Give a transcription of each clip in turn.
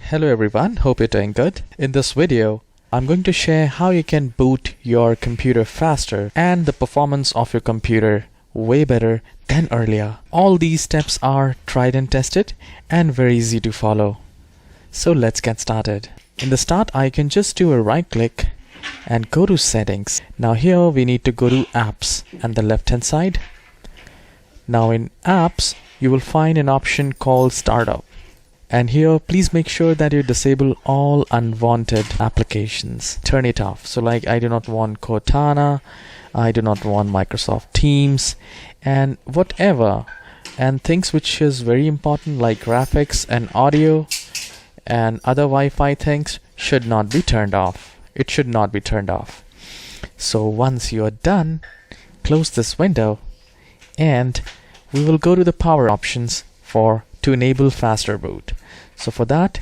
Hello everyone, hope you're doing good. In this video, I'm going to share how you can boot your computer faster and the performance of your computer way better than earlier. All these steps are tried and tested and very easy to follow. So let's get started. In the start icon, just do a right click and go to settings. Now here we need to go to apps on the left hand side. Now in apps, you will find an option called startup. And here, please make sure that you disable all unwanted applications. Turn it off. So like I do not want Cortana, I do not want Microsoft Teams, and whatever. And things which is very important like graphics and audio and other Wi-Fi things should not be turned off. It should not be turned off. So once you are done, close this window and we will go to the power options to enable faster boot. So for that,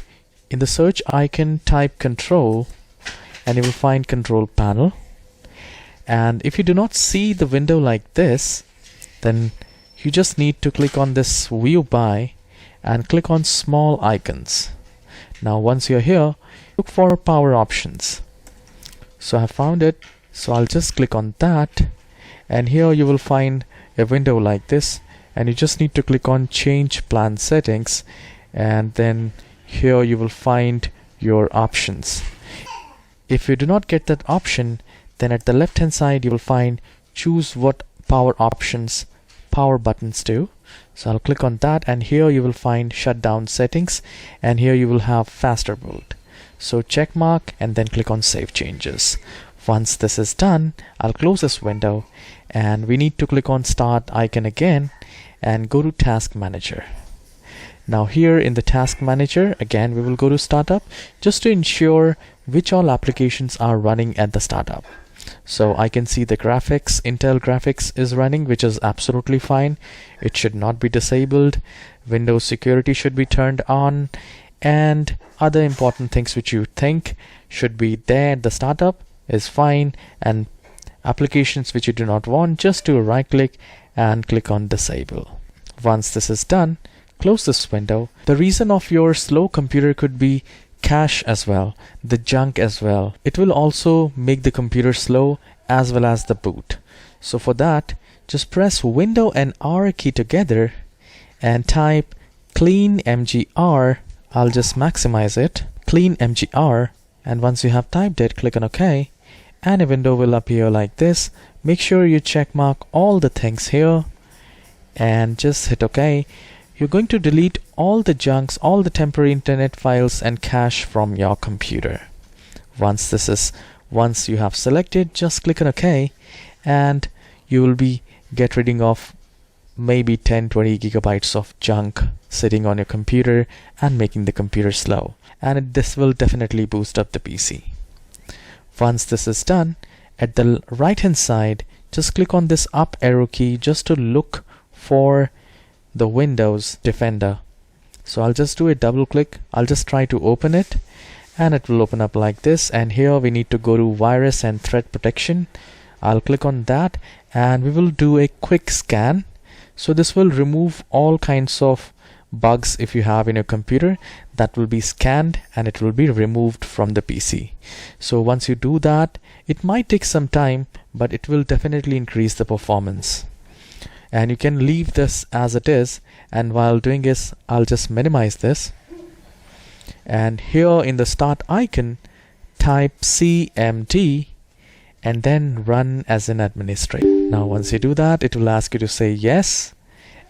in the search icon, type control and you will find control panel. And if you do not see the window like this, then you just need to click on this view by and click on small icons. Now once you're here, look for power options. So I found it, so I'll just click on that, and here you will find a window like this, and you just need to click on change plan settings, and then here you will find your options. If you do not get that option, then at the left hand side you will find choose what power options power buttons do. So I'll click on that, and here you will find shutdown settings, and here you will have faster boot. So check mark and then click on save changes. Once this is done, I'll close this window and we need to click on start icon again and go to task manager. Now here in the task manager, again we will go to startup just to ensure which all applications are running at the startup. So I can see the graphics, Intel graphics is running, which is absolutely fine. It should not be disabled. Windows security should be turned on, and other important things which you think should be there at the startup is fine, and applications which you do not want, just do a right click and click on disable. Once this is done, close this window. The reason of your slow computer could be cache as well, the junk as well. It will also make the computer slow as well as the boot. So for that, just press Window and R key together and type clean mgr. I'll just maximize it, clean mgr, and once you have typed it, click on OK, and a window will appear like this. Make sure you check mark all the things here and just hit OK. You're going to delete all the junks, all the temporary internet files and cache from your computer. Once you have selected, just click on OK, and you will be get rid of maybe 10-20 gigabytes of junk sitting on your computer and making the computer slow, and this will definitely boost up the PC. Once this is done, at the right hand side, just click on this up arrow key just to look for the Windows Defender. So I'll just do a double click. I'll just try to open it and it will open up like this, and here we need to go to virus and threat protection. I'll click on that and we will do a quick scan. So this will remove all kinds of bugs if you have in your computer. That will be scanned and it will be removed from the PC. So once you do that, it might take some time, but it will definitely increase the performance. And you can leave this as it is, and while doing this, I'll just minimize this, and here in the start icon, type cmd and then run as an administrator. Now once you do that, it will ask you to say yes,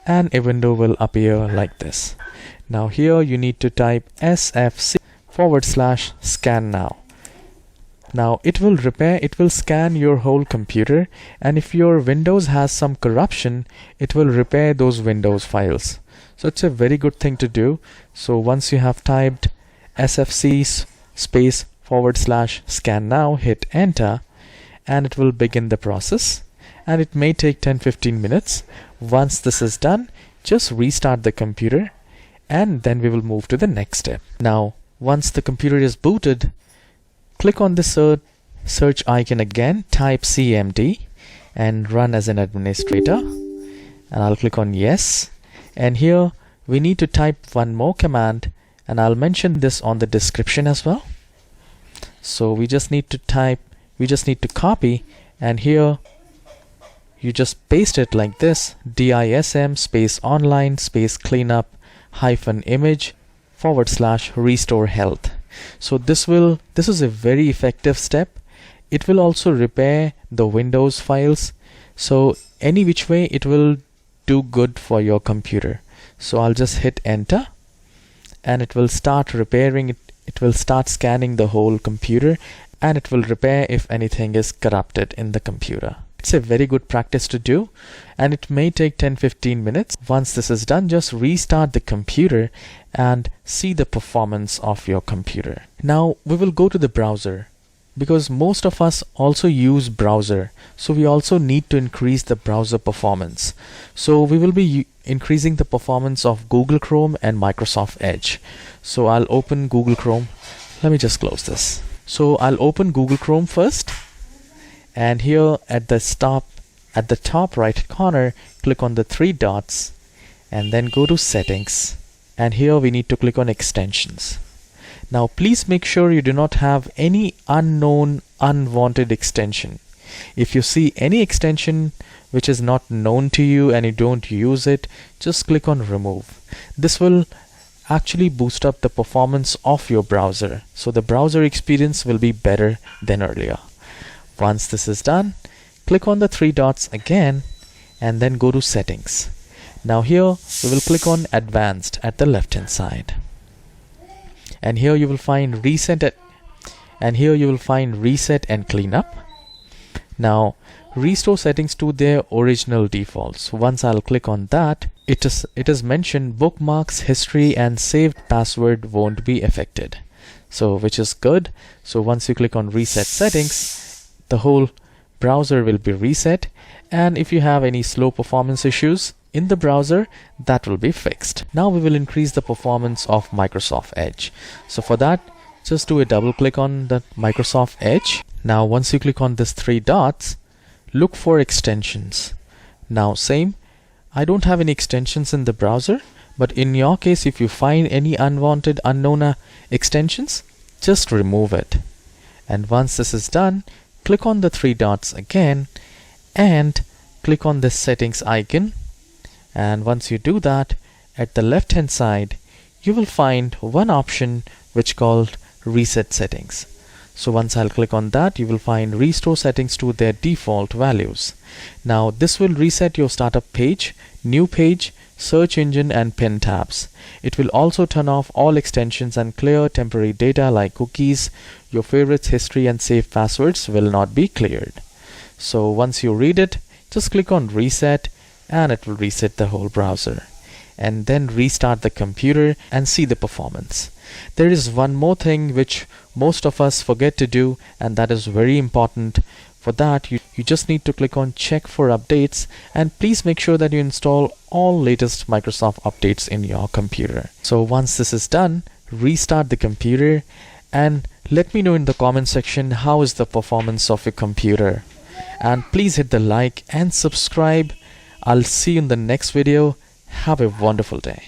and a window will appear like this. Now here you need to type sfc/scan now. Now it will scan your whole computer, and if your Windows has some corruption, it will repair those Windows files. So it's a very good thing to do. So once you have typed sfc/scan now, hit enter, and it will begin the process, and it may take 10-15 minutes. Once this is done, just restart the computer, and then we will move to the next step. Now once the computer is booted, click on the search icon again, type cmd and run as an administrator, and I'll click on yes, and here we need to type one more command and I'll mention this on the description as well. So we just need to copy, and here you just paste it like this: DISM space online space cleanup hyphen image / restore health. So this is a very effective step. It will also repair the Windows files, so any which way it will do good for your computer. So I'll just hit enter, and it will start repairing it. It will start scanning the whole computer, and it will repair if anything is corrupted in the computer. It's a very good practice to do, and it may take 10-15 minutes. Once this is done, just restart the computer and see the performance of your computer. Now we will go to the browser, because most of us also use browser, so we also need to increase the browser performance. So we will be increasing the performance of Google Chrome and Microsoft Edge. So I'll open Google Chrome. Let me just close this. So I'll open Google Chrome first, and here at the top right corner, click on the 3 dots and then go to settings, and here we need to click on extensions. Now please make sure you do not have any unknown unwanted extension. If you see any extension which is not known to you and you don't use it, just click on remove. This will actually boost up the performance of your browser, so the browser experience will be better than earlier. Once this is done, click on the 3 dots again and then go to settings. Now here we will click on advanced at the left hand side, and here you will find reset and cleanup. Now restore settings to their original defaults. Once I'll click on that, it is mentioned bookmarks, history and saved password won't be affected, so which is good. So once you click on reset settings, the whole browser will be reset, and if you have any slow performance issues in the browser, that will be fixed. Now we will increase the performance of Microsoft Edge. So for that, just do a double click on the Microsoft Edge. Now once you click on this 3 dots, look for extensions. Now same, I don't have any extensions in the browser, but in your case, if you find any unwanted unknown extensions, just remove it. And once this is done, click on the 3 dots again and click on this settings icon. And once you do that, at the left hand side you will find one option which called reset settings. So once I'll click on that, you will find restore settings to their default values. Now this will reset your startup page, new page, search engine and pin tabs. It will also turn off all extensions and clear temporary data like cookies. Your favorites, history and saved passwords will not be cleared. So once you read it, just click on reset, and it will reset the whole browser, and then restart the computer and see the performance. There is one more thing which most of us forget to do, and that is very important. For that, you just need to click on check for updates, and please make sure that you install all latest Microsoft updates in your computer. So once this is done, restart the computer and let me know in the comment section how is the performance of your computer. And please hit the like and subscribe. I'll see you in the next video. Have a wonderful day.